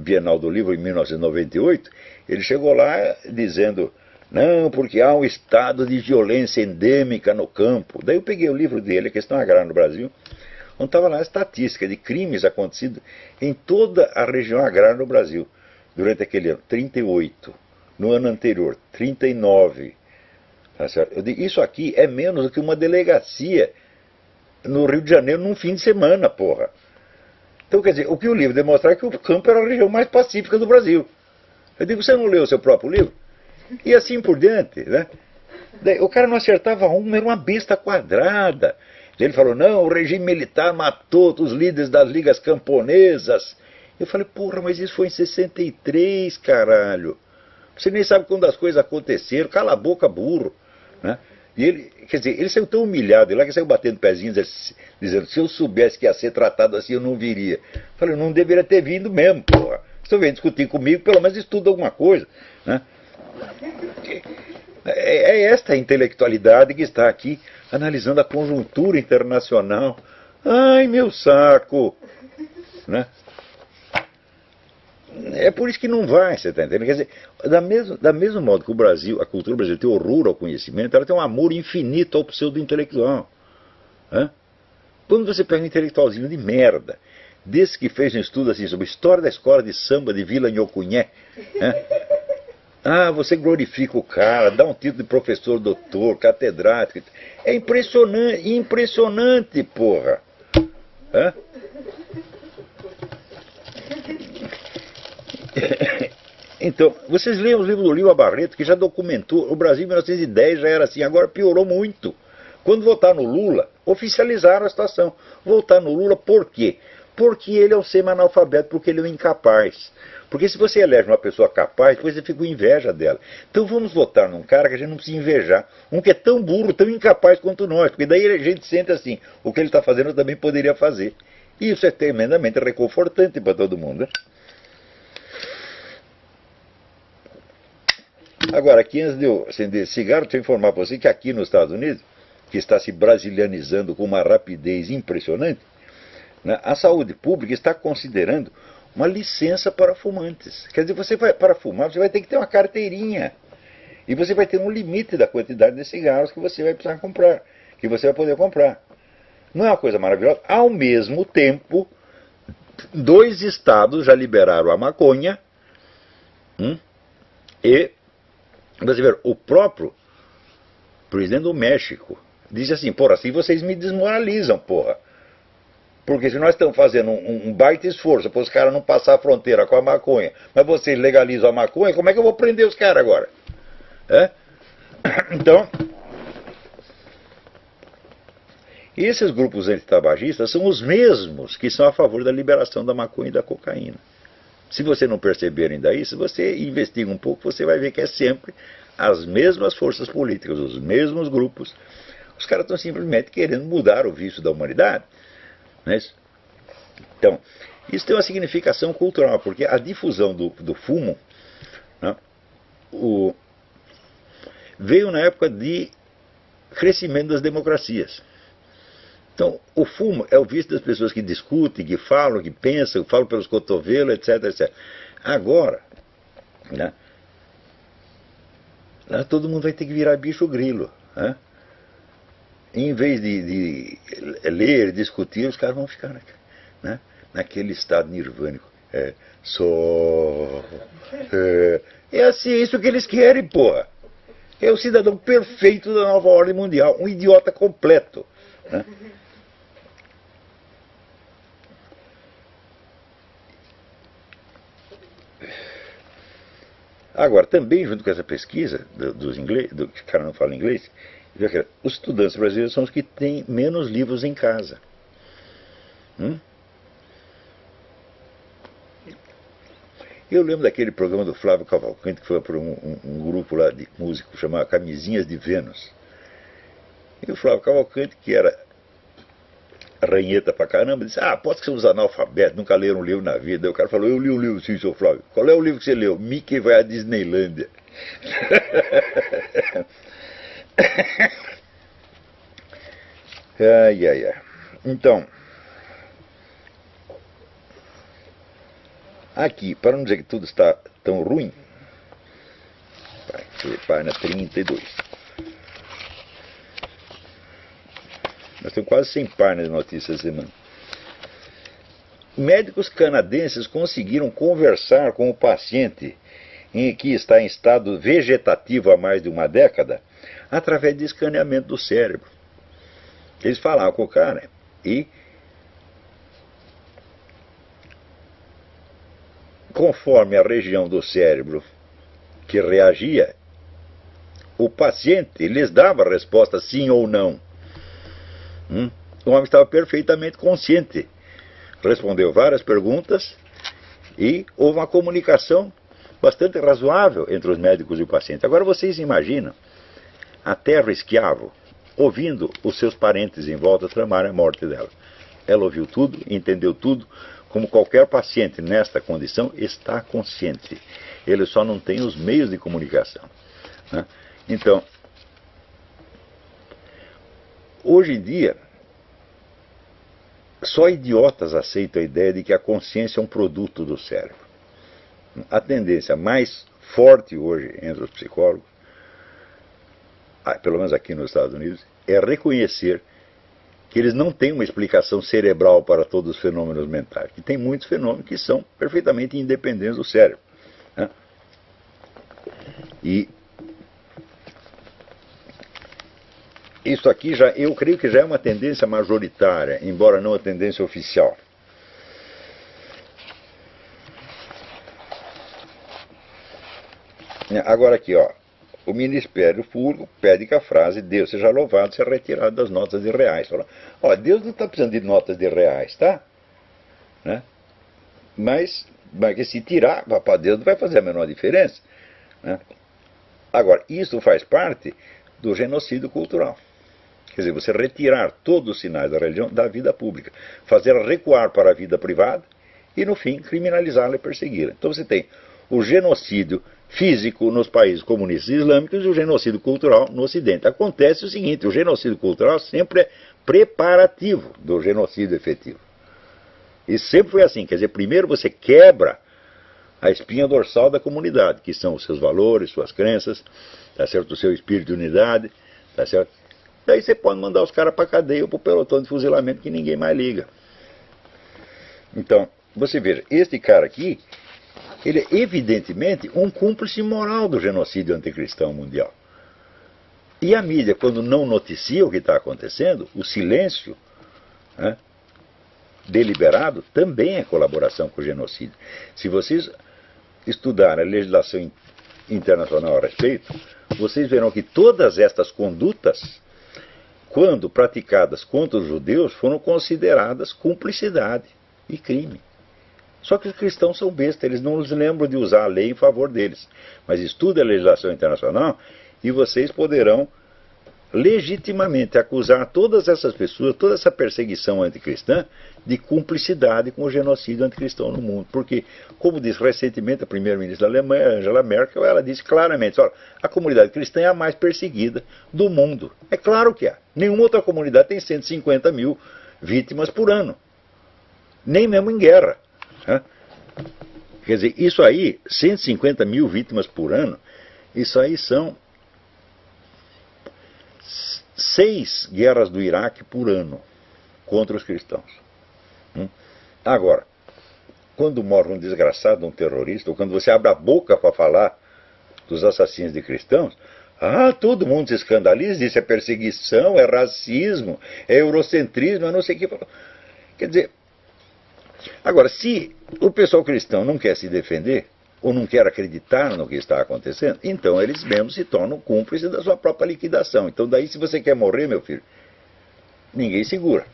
A: Bienal do Livro, em 1998, ele chegou lá dizendo, não, porque há um estado de violência endêmica no campo. Daí eu peguei o livro dele, A Questão Agrária no Brasil, onde estava lá a estatística de crimes acontecidos em toda a região agrária no Brasil, durante aquele ano, 38, no ano anterior, 39. Tá certo? Eu digo, isso aqui é menos do que uma delegacia no Rio de Janeiro num fim de semana, porra. Então, quer dizer, o que o livro demonstrar é que o campo era a região mais pacífica do Brasil. Eu digo, você não leu o seu próprio livro? E assim por diante, né? Daí, o cara não acertava era uma besta quadrada. Ele falou, não, o regime militar matou os líderes das ligas camponesas. Eu falei, porra, mas isso foi em 63, caralho. Você nem sabe quando as coisas aconteceram, cala a boca, burro. Né? E ele, quer dizer, ele saiu tão humilhado, lá que saiu batendo pezinhos, dizendo, se eu soubesse que ia ser tratado assim, eu não viria. Eu falei, eu não deveria ter vindo mesmo, porra. Se eu vier discutir comigo, pelo menos estuda alguma coisa. Né? É esta intelectualidade que está aqui analisando a conjuntura internacional. Ai, meu saco! Né? É por isso que não vai, você está entendendo? Quer dizer, da mesmo modo que o Brasil, a cultura brasileira tem horror ao conhecimento, ela tem um amor infinito ao pseudo-intelectual. Né? Quando você pega um intelectualzinho de merda, desse que fez um estudo assim sobre história da escola de samba de Vila Nhocunyé, né? Você glorifica o cara, dá um título de professor, doutor, catedrático. É impressionante, impressionante, porra. Hã? Então, vocês leem os livros do Lima Barreto, que já documentou, o Brasil em 1910 já era assim, agora piorou muito. Quando votaram no Lula, oficializaram a situação. Votar no Lula por quê? Porque ele é um semi-analfabeto, porque ele é um incapaz. Porque se você elege uma pessoa capaz, depois você fica com inveja dela. Então vamos votar num cara que a gente não precisa invejar. Um que é tão burro, tão incapaz quanto nós. Porque daí a gente sente assim, o que ele está fazendo eu também poderia fazer. E isso é tremendamente reconfortante para todo mundo. Né? Agora, aqui antes de eu acender cigarro, deixa eu informar para você que aqui nos Estados Unidos, que está se brasilianizando com uma rapidez impressionante, né, a saúde pública está considerando uma licença para fumantes. Quer dizer, você vai, para fumar, você vai ter que ter uma carteirinha. E você vai ter um limite da quantidade de cigarros que você vai precisar comprar, que você vai poder comprar. Não é uma coisa maravilhosa? Ao mesmo tempo, 2 estados já liberaram a maconha, e você vê, o próprio presidente do México disse assim: porra, assim vocês me desmoralizam, porra. Porque se nós estamos fazendo um baita esforço para os caras não passar a fronteira com a maconha, mas vocês legalizam a maconha, como é que eu vou prender os caras agora? Então, esses grupos antitabagistas são os mesmos que são a favor da liberação da maconha e da cocaína. Se você não perceber ainda isso, você investiga um pouco, você vai ver que é sempre as mesmas forças políticas, os mesmos grupos. Os caras estão simplesmente querendo mudar o vício da humanidade. Não é isso? Então, isso tem uma significação cultural, porque a difusão do fumo, né, veio na época de crescimento das democracias. Então, o fumo é o vício das pessoas que discutem, que falam, que pensam, falam pelos cotovelos, etc, etc. Agora, né, todo mundo vai ter que virar bicho grilo. Né? Em vez de ler, discutir, os caras vão ficar naquele estado nirvânico. É assim, é isso que eles querem, porra. É o cidadão perfeito da nova ordem mundial, um idiota completo. Né? Agora, também junto com essa pesquisa dos ingleses, do que o cara não fala inglês, os estudantes brasileiros são os que têm menos livros em casa. Eu lembro daquele programa do Flávio Cavalcante, que foi para um grupo lá de músicos chamado Camisinhas de Vênus. E o Flávio Cavalcante, que era ranheta pra caramba, disse: pode que você usa analfabeto, nunca leram um livro na vida. Aí o cara falou: eu li um livro sim, seu Flávio. Qual é o livro que você leu? Mickey vai à Disneylândia. Então, aqui, para não dizer que tudo está tão ruim, página 32. Nós temos quase 100 páginas de notícias essa semana. Médicos canadenses conseguiram conversar com o paciente que está em estado vegetativo há mais de uma década através de escaneamento do cérebro. Eles falavam com o cara e, conforme a região do cérebro que reagia, o paciente lhes dava a resposta sim ou não. O homem estava perfeitamente consciente. Respondeu várias perguntas e houve uma comunicação bastante razoável entre os médicos e o paciente. Agora vocês imaginam a terra esquiavo ouvindo os seus parentes em volta tramarem a morte dela. Ela ouviu tudo, entendeu tudo, como qualquer paciente nesta condição está consciente. Ele só não tem os meios de comunicação. Né? Então, hoje em dia, só idiotas aceitam a ideia de que a consciência é um produto do cérebro. A tendência mais forte hoje entre os psicólogos, pelo menos aqui nos Estados Unidos, é reconhecer que eles não têm uma explicação cerebral para todos os fenômenos mentais, que tem muitos fenômenos que são perfeitamente independentes do cérebro. Né? E isso aqui eu creio que já é uma tendência majoritária, embora não a tendência oficial. Agora aqui, o Ministério Público pede que a frase "Deus seja louvado" seja retirada das notas de reais. Fala, Deus não está precisando de notas de reais, tá? Né? Mas que se tirar, para Deus não vai fazer a menor diferença. Né? Agora, isso faz parte do genocídio cultural. Quer dizer, você retirar todos os sinais da religião da vida pública, fazer recuar para a vida privada e, no fim, criminalizá-la e persegui-la. Então você tem o genocídio físico nos países comunistas e islâmicos e o genocídio cultural no Ocidente. Acontece o seguinte: o genocídio cultural sempre é preparativo do genocídio efetivo. E sempre foi assim, quer dizer, primeiro você quebra a espinha dorsal da comunidade, que são os seus valores, suas crenças, tá certo? O seu espírito de unidade, tá certo? Daí você pode mandar os caras para a cadeia ou para o pelotão de fuzilamento que ninguém mais liga. Então, você veja, este cara aqui, ele é evidentemente um cúmplice moral do genocídio anticristão mundial. E a mídia, quando não noticia o que está acontecendo, o silêncio, né, deliberado, também é colaboração com o genocídio. Se vocês estudarem a legislação internacional a respeito, vocês verão que todas estas condutas, quando praticadas contra os judeus, foram consideradas cumplicidade e crime. Só que os cristãos são bestas, eles não se lembram de usar a lei em favor deles. Mas estudem a legislação internacional e vocês poderão legitimamente acusar todas essas pessoas, toda essa perseguição anticristã, de cumplicidade com o genocídio anticristão no mundo. Porque, como disse recentemente a primeira-ministra da Alemanha, Angela Merkel, ela disse claramente, olha, a comunidade cristã é a mais perseguida do mundo. É claro que há. Nenhuma outra comunidade tem 150 mil vítimas por ano. Nem mesmo em guerra. Quer dizer, isso aí, 150 mil vítimas por ano, isso aí são 6 guerras do Iraque por ano contra os cristãos. Agora, quando morre um desgraçado, um terrorista, ou quando você abre a boca para falar dos assassinos de cristãos, todo mundo se escandaliza, isso é perseguição, é racismo, é eurocentrismo, é não sei o que. Quer dizer, agora, se o pessoal cristão não quer se defender, ou não quer acreditar no que está acontecendo, então eles mesmos se tornam cúmplices da sua própria liquidação. Então daí, se você quer morrer, meu filho, ninguém segura.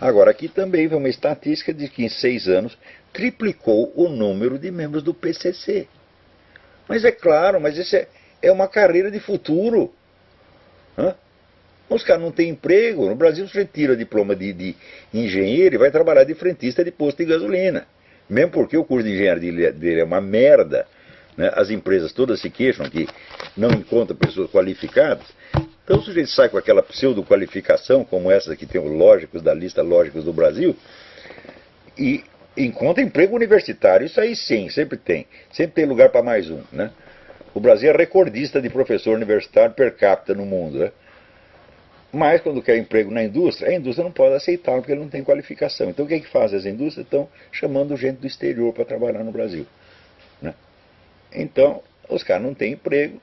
A: Agora, aqui também vem uma estatística de que em 6 anos triplicou o número de membros do PCC. Mas é claro, mas isso é uma carreira de futuro. Os caras não têm emprego. No Brasil, você tira diploma de engenheiro e vai trabalhar de frentista de posto de gasolina. Mesmo porque o curso de engenharia dele é uma merda. Né? As empresas todas se queixam que não encontram pessoas qualificadas. Então o sujeito sai com aquela pseudo-qualificação, como essa que tem os lógicos da lista Lógicos do Brasil, e encontra emprego universitário. Isso aí sim, sempre tem. Sempre tem lugar para mais um. Né? O Brasil é recordista de professor universitário per capita no mundo. Né? Mas quando quer emprego na indústria, a indústria não pode aceitar porque ele não tem qualificação. Então o que é que faz as indústrias? Estão chamando gente do exterior para trabalhar no Brasil. Né? Então, os caras não têm emprego,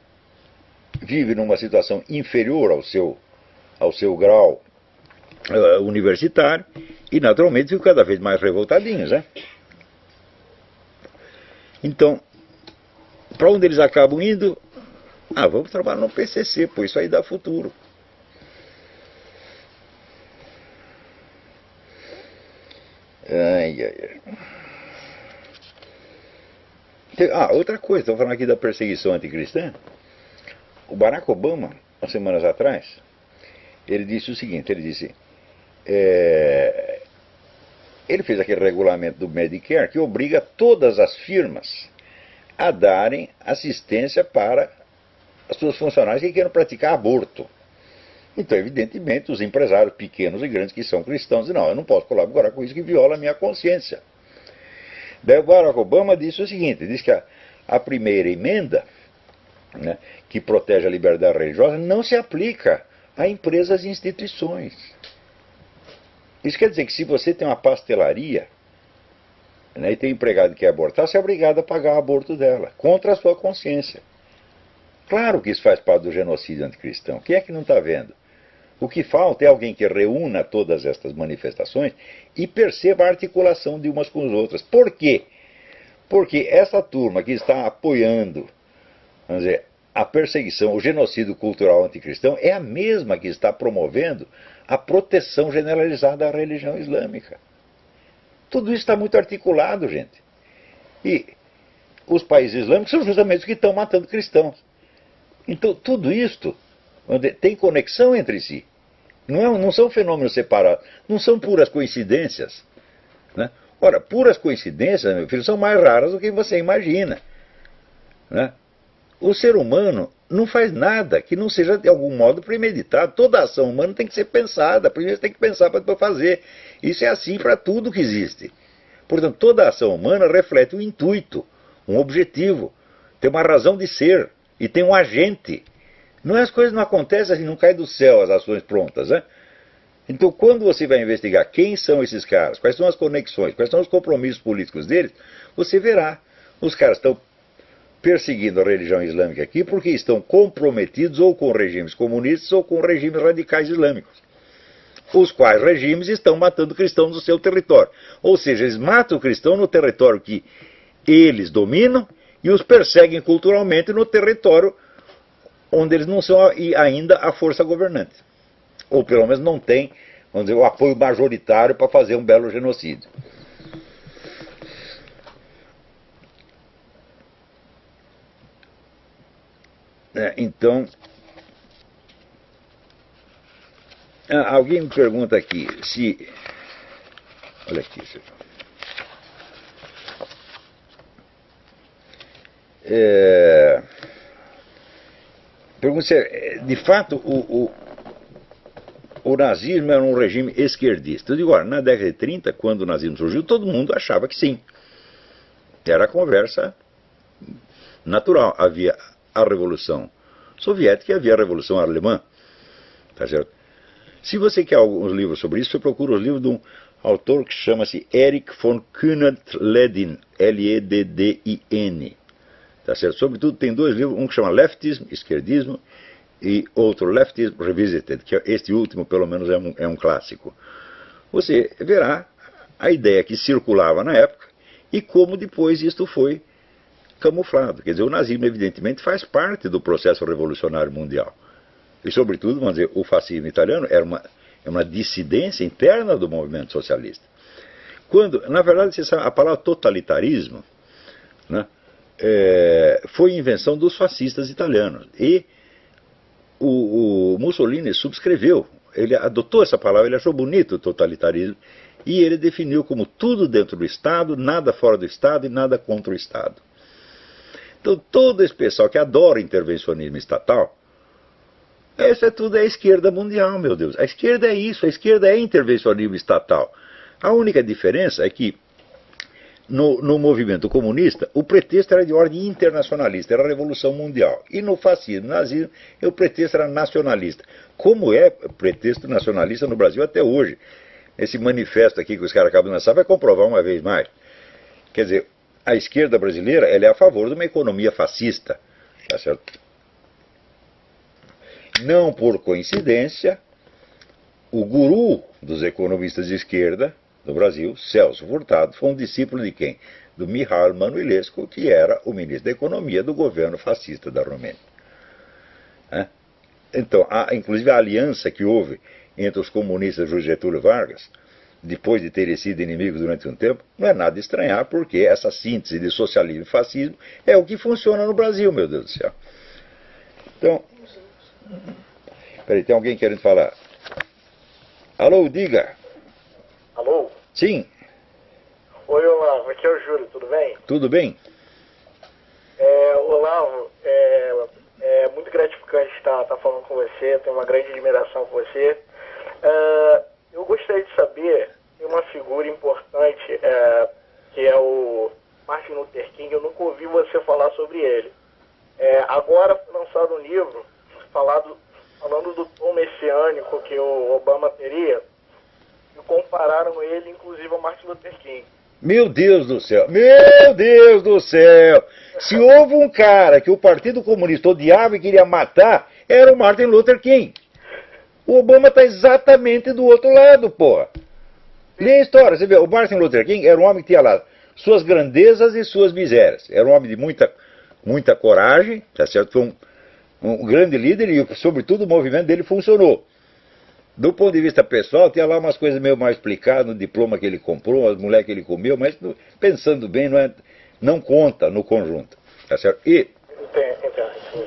A: vivem numa situação inferior ao seu grau universitário e naturalmente ficam cada vez mais revoltadinhos. Né? Então, para onde eles acabam indo? Vamos trabalhar no PCC, pois isso aí dá futuro. Outra coisa, estou falando aqui da perseguição anticristã. O Barack Obama, umas semanas atrás, ele disse o seguinte, ele fez aquele regulamento do Medicare que obriga todas as firmas a darem assistência para as suas funcionárias que queiram praticar aborto. Então, evidentemente, os empresários pequenos e grandes que são cristãos dizem, não, eu não posso colaborar com isso que viola a minha consciência. Daí o Barack Obama disse o seguinte, diz que a primeira emenda, né, que protege a liberdade religiosa, não se aplica a empresas e instituições. Isso quer dizer que se você tem uma pastelaria, né, e tem um empregado que quer abortar, você é obrigado a pagar o aborto dela, contra a sua consciência. Claro que isso faz parte do genocídio anticristão. Quem é que não está vendo? O que falta é alguém que reúna todas estas manifestações e perceba a articulação de umas com as outras. Por quê? Porque essa turma que está apoiando, vamos dizer, a perseguição, o genocídio cultural anticristão, é a mesma que está promovendo a proteção generalizada à religião islâmica. Tudo isso está muito articulado, gente. E os países islâmicos são justamente os que estão matando cristãos. Então, tudo isto tem conexão entre si. Não são fenômenos separados. Não são puras coincidências. Né? Ora, puras coincidências, meu filho, são mais raras do que você imagina. Né? O ser humano não faz nada que não seja de algum modo premeditado. Toda ação humana tem que ser pensada, primeiro você tem que pensar para depois fazer. Isso é assim para tudo que existe. Portanto, toda ação humana reflete um intuito, um objetivo, tem uma razão de ser e tem um agente. Não, as coisas não acontecem assim, não caem do céu as ações prontas, né? Então, quando você vai investigar quem são esses caras, quais são as conexões, quais são os compromissos políticos deles, você verá. Os caras estão perseguindo a religião islâmica aqui porque estão comprometidos ou com regimes comunistas ou com regimes radicais islâmicos, os quais regimes estão matando cristãos no seu território. Ou seja, eles matam o cristão no território que eles dominam e os perseguem culturalmente no território onde eles não são ainda a força governante. Ou pelo menos não têm, vamos dizer, o apoio majoritário para fazer um belo genocídio. Então, alguém me pergunta aqui se... Olha aqui, senhor. Pergunta se, de fato, o nazismo era um regime esquerdista. Eu digo, olha, na década de 30, quando o nazismo surgiu, todo mundo achava que sim. Era a conversa natural. Havia a Revolução Soviética e havia a Revolução Alemã. Tá certo? Se você quer alguns livros sobre isso, você procura os livros de um autor que chama-se Erich von Kühnert-Ledin, L-E-D-D-I-N. Tá certo? Sobretudo tem dois livros, um que chama Leftism, Esquerdismo, e outro Leftism Revisited, que este último pelo menos é um clássico. Você verá a ideia que circulava na época e como depois isto foi camuflado. Quer dizer, o nazismo evidentemente faz parte do processo revolucionário mundial. E sobretudo, vamos dizer, o fascismo italiano é uma dissidência interna do movimento socialista. Quando, na verdade, você sabe, a palavra totalitarismo, né, foi invenção dos fascistas italianos. E o Mussolini subscreveu, ele adotou essa palavra, ele achou bonito o totalitarismo, e ele definiu como tudo dentro do Estado, nada fora do Estado e nada contra o Estado. Então todo esse pessoal que adora intervencionismo estatal, isso é tudo a esquerda mundial, meu Deus. A esquerda é isso, a esquerda é intervencionismo estatal. A única diferença é que no movimento comunista, o pretexto era de ordem internacionalista, era a Revolução Mundial. E no fascismo, nazismo, o pretexto era nacionalista. Como é pretexto nacionalista no Brasil até hoje. Esse manifesto aqui que os caras acabam de lançar vai comprovar uma vez mais. Quer dizer, a esquerda brasileira ela é a favor de uma economia fascista. Tá certo? Não por coincidência, o guru dos economistas de esquerda no Brasil, Celso Furtado, foi um discípulo de quem? Do Mihail Manuilescu, que era o ministro da Economia do governo fascista da Romênia. Então, inclusive a aliança que houve entre os comunistas e Getúlio Vargas, depois de terem sido inimigos durante um tempo, não é nada de estranhar, porque essa síntese de socialismo e fascismo é o que funciona no Brasil, meu Deus do céu. Então, peraí, tem alguém querendo falar. Alô, diga.
B: Alô?
A: Sim.
B: Oi, Olavo, aqui é o Júlio, tudo bem?
A: Tudo bem?
B: Olavo, é muito gratificante estar falando com você, tenho uma grande admiração por você. Eu gostaria de saber, tem uma figura importante, que é o Martin Luther King, eu nunca ouvi você falar sobre ele. Agora foi lançado um livro falando do tom messiânico que o Obama teria, e compararam ele, inclusive, ao Martin Luther King.
A: Meu Deus do céu! Meu Deus do céu! Se houve um cara que o Partido Comunista odiava e queria matar, era o Martin Luther King. O Obama está exatamente do outro lado, porra. Lê a história, você vê, o Martin Luther King era um homem que tinha lá suas grandezas e suas misérias. Era um homem de muita coragem, tá certo? Foi um grande líder e, sobretudo, o movimento dele funcionou. Do ponto de vista pessoal, tinha lá umas coisas meio mal explicadas, no diploma que ele comprou, as mulheres que ele comeu, mas pensando bem, não conta no conjunto. Tá certo? E,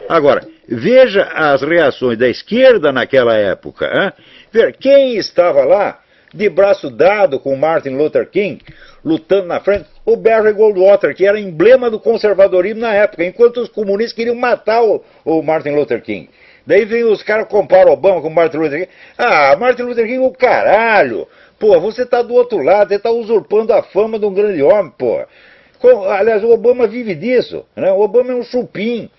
A: agora, veja as reações da esquerda naquela época. Hein? Veja, quem estava lá, de braço dado com Martin Luther King, lutando na frente? o Barry Goldwater, que era emblema do conservadorismo na época, enquanto os comunistas queriam matar o Martin Luther King. Daí vem os caras comparam Obama com Martin Luther King. Ah, Martin Luther King, o caralho! Pô, você tá do outro lado, você tá usurpando a fama de um grande homem, pô. Aliás, o Obama vive disso, né? O Obama é um chupim.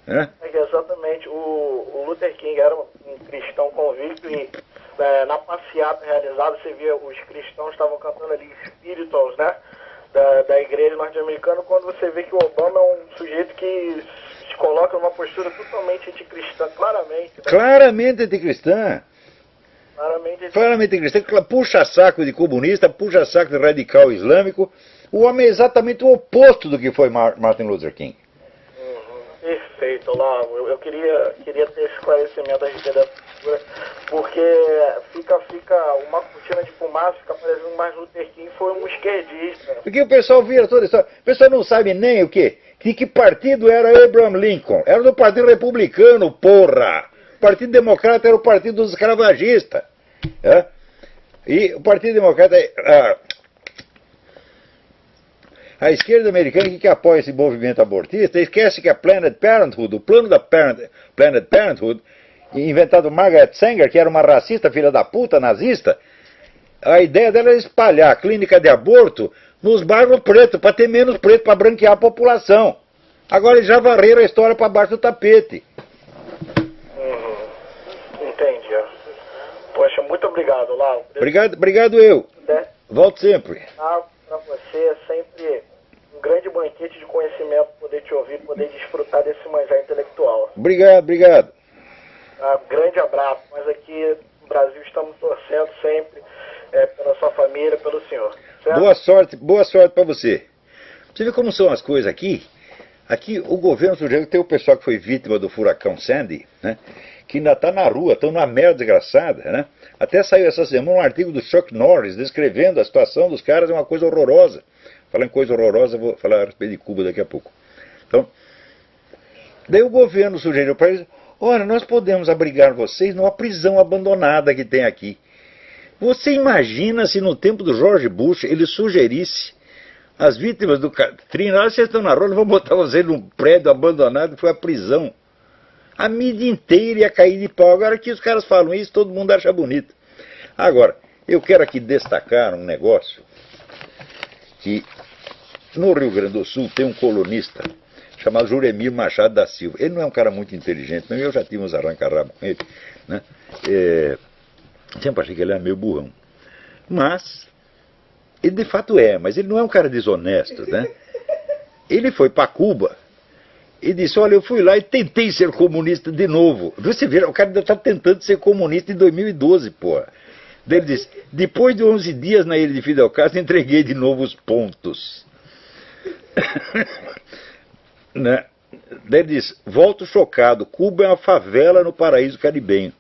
A: Né?
B: Exatamente. O Luther King era um cristão convicto e na passeata realizada, você via os cristãos estavam cantando ali Spirituals, né? Da igreja norte-americana, quando você vê que o Obama é um sujeito que se coloca numa postura totalmente anticristã, claramente. Né?
A: Claramente anticristã.
B: Claramente
A: anticristã, puxa saco de comunista, puxa saco de radical islâmico. O homem é exatamente o oposto do que foi Martin Luther King.
B: Perfeito, Olavo. Eu queria ter esse esclarecimento a respeito dessa figura, porque fica uma cortina de fumaça, fica parecendo que Martin Luther King foi um esquerdista.
A: Porque o pessoal vira toda a história. O pessoal não sabe nem o quê? De que partido era Abraham Lincoln? Era do Partido Republicano, porra! O Partido Democrata era o partido dos escravagistas. É? E o Partido Democrata... A esquerda americana que apoia esse movimento abortista esquece que a Planned Parenthood, o plano da Planned Parenthood, inventado por Margaret Sanger, que era uma racista, filha da puta, nazista, a ideia dela era espalhar a clínica de aborto nos bairros pretos, para ter menos preto, para branquear a população. Agora eles já varreram a história para baixo do tapete.
B: Entendi. Poxa, muito obrigado, Lau.
A: Obrigado eu. Volto sempre.
B: Para você é sempre um grande banquete de conhecimento, poder te ouvir, poder desfrutar desse manjar intelectual.
A: Obrigado.
B: Grande abraço. Nós aqui no Brasil estamos torcendo sempre pela sua família, pelo senhor. Certo?
A: Boa sorte para você. Você vê como são as coisas aqui? Aqui o governo sugeriu que tem o pessoal que foi vítima do furacão Sandy, né? Que ainda está na rua, estão numa merda desgraçada, né? Até saiu essa semana um artigo do Chuck Norris descrevendo a situação dos caras, é uma coisa horrorosa. Falando em coisa horrorosa, vou falar a respeito de Cuba daqui a pouco. Então, daí o governo sugeriu para eles, olha, nós podemos abrigar vocês numa prisão abandonada que tem aqui. Você imagina se no tempo do George Bush ele sugerisse as vítimas do Katrina, olha, vocês estão na rua, vamos botar vocês num prédio abandonado, foi a prisão. A mídia inteira ia cair de pau. Agora que os caras falam isso, todo mundo acha bonito. Agora, eu quero aqui destacar um negócio que no Rio Grande do Sul tem um colunista chamado Juremir Machado da Silva. Ele não é um cara muito inteligente, mas eu já tive uns arranca-rabo com ele, né? Sempre achei que ele era meio burrão. Mas, ele de fato mas ele não é um cara desonesto, né? Ele foi para Cuba e disse, olha, eu fui lá e tentei ser comunista de novo. Você vê, o cara ainda está tentando ser comunista em 2012, pô. Daí ele disse, depois de 11 dias na ilha de Fidel Castro, entreguei de novo os pontos. Né? Daí ele disse, volto chocado, Cuba é uma favela no paraíso caribenho.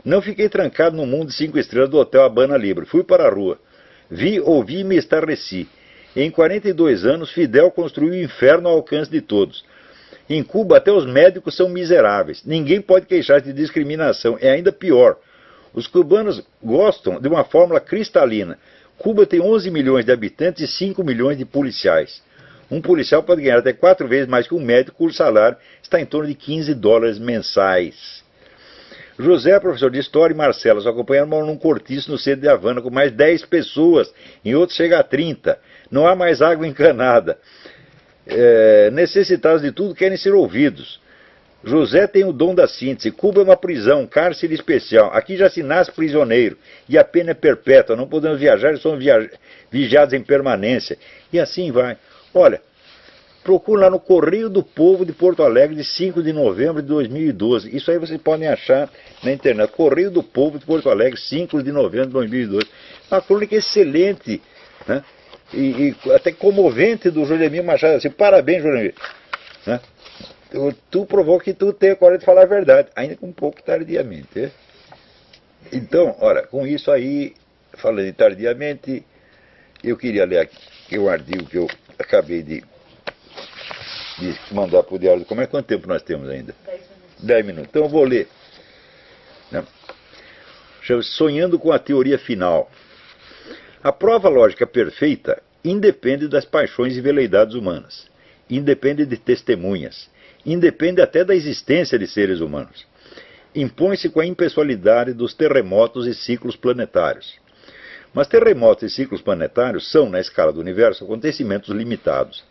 A: Não fiquei trancado no mundo de 5 estrelas do Hotel Habana Libre. Fui para a rua. Vi, ouvi e me estarreci. Em 42 anos, Fidel construiu o inferno ao alcance de todos. Em Cuba, até os médicos são miseráveis. Ninguém pode queixar-se de discriminação. É ainda pior. Os cubanos gostam de uma fórmula cristalina. Cuba tem 11 milhões de habitantes e 5 milhões de policiais. Um policial pode ganhar até 4 vezes mais que um médico, cujo salário está em torno de $15 mensais. José, professor de História, e Marcelo, os acompanharam, moram num cortiço no centro de Havana com mais 10 pessoas. Em outros chega a 30. Não há mais água encanada. Necessitados de tudo, querem ser ouvidos. José tem o dom da síntese. Cuba é uma prisão, cárcere especial. Aqui já se nasce prisioneiro e a pena é perpétua. Não podemos viajar, somos vigiados em permanência. E assim vai. Olha, procura lá no Correio do Povo de Porto Alegre, de 5 de novembro de 2012. Isso aí vocês podem achar na internet. Correio do Povo de Porto Alegre, 5 de novembro de 2012. Uma crônica excelente, né? E até comovente do Juremir Machado. Assim, parabéns, Juremir. Né? Tu provou que tu tem a coragem de falar a verdade, ainda que um pouco tardiamente. Né? Então, olha, com isso aí, falando tardiamente, eu queria ler aqui um artigo que eu acabei de mandar para o Diário do Comércio. Quanto tempo nós temos ainda? 10 minutos. 10 minutos. Então eu vou ler. Né? Chama-se Sonhando com a Teoria Final. A prova lógica perfeita independe das paixões e veleidades humanas, independe de testemunhas, independe até da existência de seres humanos. Impõe-se com a impessoalidade dos terremotos e ciclos planetários. Mas terremotos e ciclos planetários são, na escala do universo, acontecimentos limitados.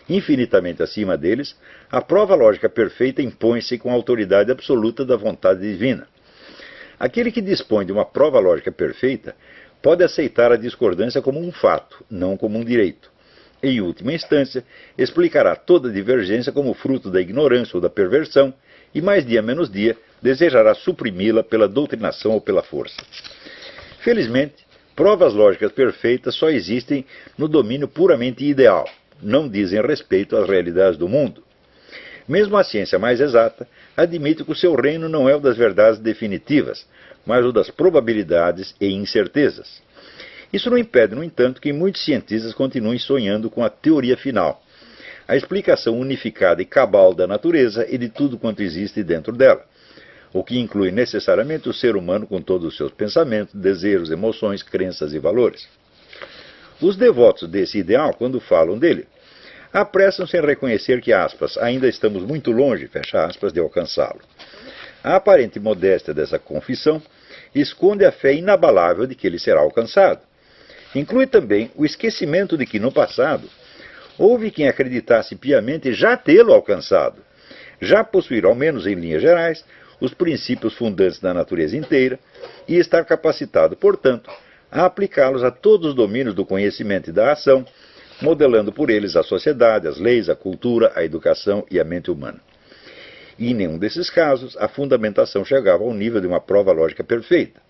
A: Infinitamente acima deles, a prova lógica perfeita impõe-se com a autoridade absoluta da vontade divina. Aquele que dispõe de uma prova lógica perfeita pode aceitar a discordância como um fato, não como um direito. Em última instância, explicará toda divergência como fruto da ignorância ou da perversão, e mais dia menos dia, desejará suprimi-la pela doutrinação ou pela força. Felizmente, provas lógicas perfeitas só existem no domínio puramente ideal, não dizem respeito às realidades do mundo. Mesmo a ciência mais exata admite que o seu reino não é o das verdades definitivas, mas o das probabilidades e incertezas. Isso não impede, no entanto, que muitos cientistas continuem sonhando com a teoria final, a explicação unificada e cabal da natureza e de tudo quanto existe dentro dela, o que inclui necessariamente o ser humano com todos os seus pensamentos, desejos, emoções, crenças e valores. Os devotos desse ideal, quando falam dele, apressam-se em reconhecer que, aspas, ainda estamos muito longe, fecha aspas, de alcançá-lo. A aparente modéstia dessa confissão esconde a fé inabalável de que ele será alcançado. Inclui também o esquecimento de que, no passado, houve quem acreditasse piamente já tê-lo alcançado, já possuir, ao menos em linhas gerais, os princípios fundantes da natureza inteira e estar capacitado, portanto, a aplicá-los a todos os domínios do conhecimento e da ação, modelando por eles a sociedade, as leis, a cultura, a educação e a mente humana. E em nenhum desses casos, a fundamentação chegava ao nível de uma prova lógica perfeita.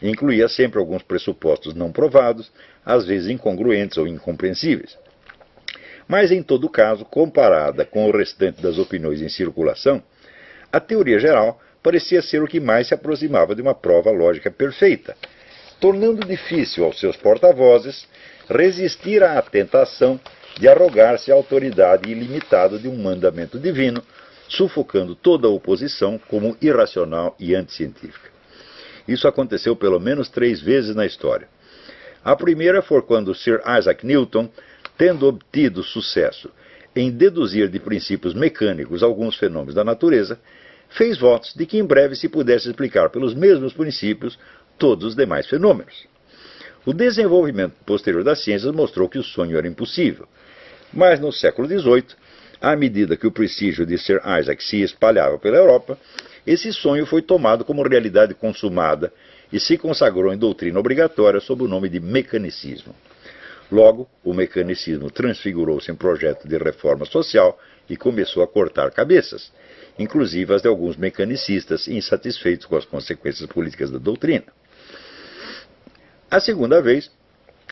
A: Incluía sempre alguns pressupostos não provados, às vezes incongruentes ou incompreensíveis. Mas, em todo caso, comparada com o restante das opiniões em circulação, a teoria geral parecia ser o que mais se aproximava de uma prova lógica perfeita, tornando difícil aos seus porta-vozes resistir à tentação de arrogar-se a autoridade ilimitada de um mandamento divino, sufocando toda a oposição como irracional e anticientífica. Isso aconteceu pelo menos 3 vezes na história. A primeira foi quando Sir Isaac Newton, tendo obtido sucesso em deduzir de princípios mecânicos alguns fenômenos da natureza, fez votos de que em breve se pudesse explicar pelos mesmos princípios todos os demais fenômenos. O desenvolvimento posterior das ciências mostrou que o sonho era impossível, mas no século XVIII, à medida que o prestígio de Sir Isaac se espalhava pela Europa, esse sonho foi tomado como realidade consumada e se consagrou em doutrina obrigatória sob o nome de mecanicismo. Logo, o mecanicismo transfigurou-se em projeto de reforma social e começou a cortar cabeças, inclusive as de alguns mecanicistas insatisfeitos com as consequências políticas da doutrina. A segunda vez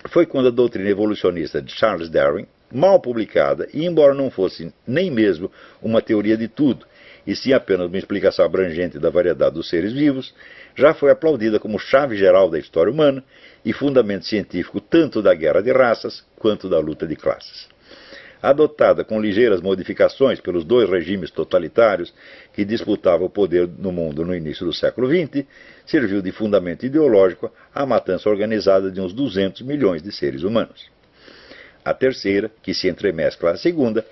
A: foi quando a doutrina evolucionista de Charles Darwin, mal publicada, e embora não fosse nem mesmo uma teoria de tudo, e sim apenas uma explicação abrangente da variedade dos seres vivos, já foi aplaudida como chave geral da história humana e fundamento científico tanto da guerra de raças quanto da luta de classes. Adotada com ligeiras modificações pelos 2 regimes totalitários que disputavam o poder no mundo no início do século XX, serviu de fundamento ideológico à matança organizada de uns 200 milhões de seres humanos. A terceira, que se entremescla à segunda,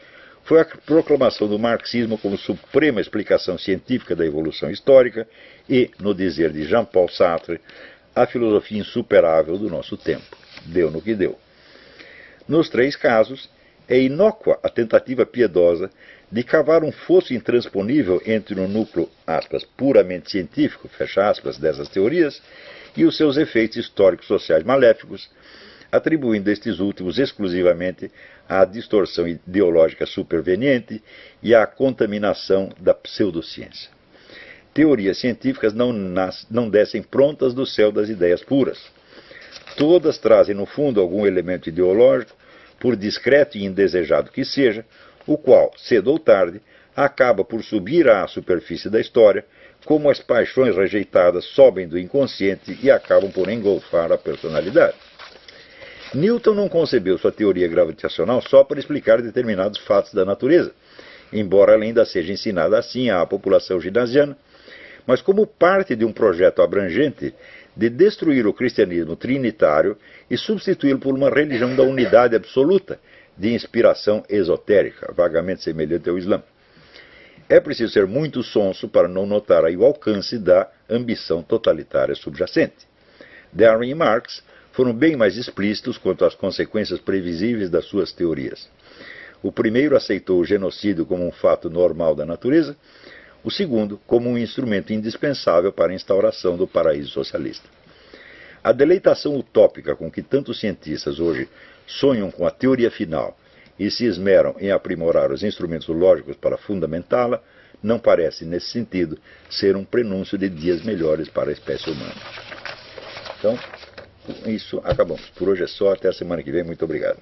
A: foi a proclamação do marxismo como suprema explicação científica da evolução histórica e, no dizer de Jean-Paul Sartre, a filosofia insuperável do nosso tempo. Deu no que deu. Nos 3 casos, é inócua a tentativa piedosa de cavar um fosso intransponível entre o núcleo, aspas, puramente científico, fecha aspas, dessas teorias, e os seus efeitos históricos sociais maléficos, atribuindo estes últimos exclusivamente à distorção ideológica superveniente e à contaminação da pseudociência. Teorias científicas não descem prontas do céu das ideias puras. Todas trazem, no fundo, algum elemento ideológico, por discreto e indesejado que seja, o qual, cedo ou tarde, acaba por subir à superfície da história, como as paixões rejeitadas sobem do inconsciente e acabam por engolfar a personalidade. Newton não concebeu sua teoria gravitacional só para explicar determinados fatos da natureza, embora ela ainda seja ensinada assim à população ginasiana, mas como parte de um projeto abrangente de destruir o cristianismo trinitário e substituí-lo por uma religião da unidade absoluta, de inspiração esotérica, vagamente semelhante ao Islã. É preciso ser muito sonso para não notar aí o alcance da ambição totalitária subjacente. Darwin e Marx foram bem mais explícitos quanto às consequências previsíveis das suas teorias. O primeiro aceitou o genocídio como um fato normal da natureza, o segundo como um instrumento indispensável para a instauração do paraíso socialista. A deleitação utópica com que tantos cientistas hoje sonham com a teoria final e se esmeram em aprimorar os instrumentos lógicos para fundamentá-la, não parece, nesse sentido, ser um prenúncio de dias melhores para a espécie humana. Então, com isso acabamos. Por hoje é só. Até a semana que vem. Muito obrigado.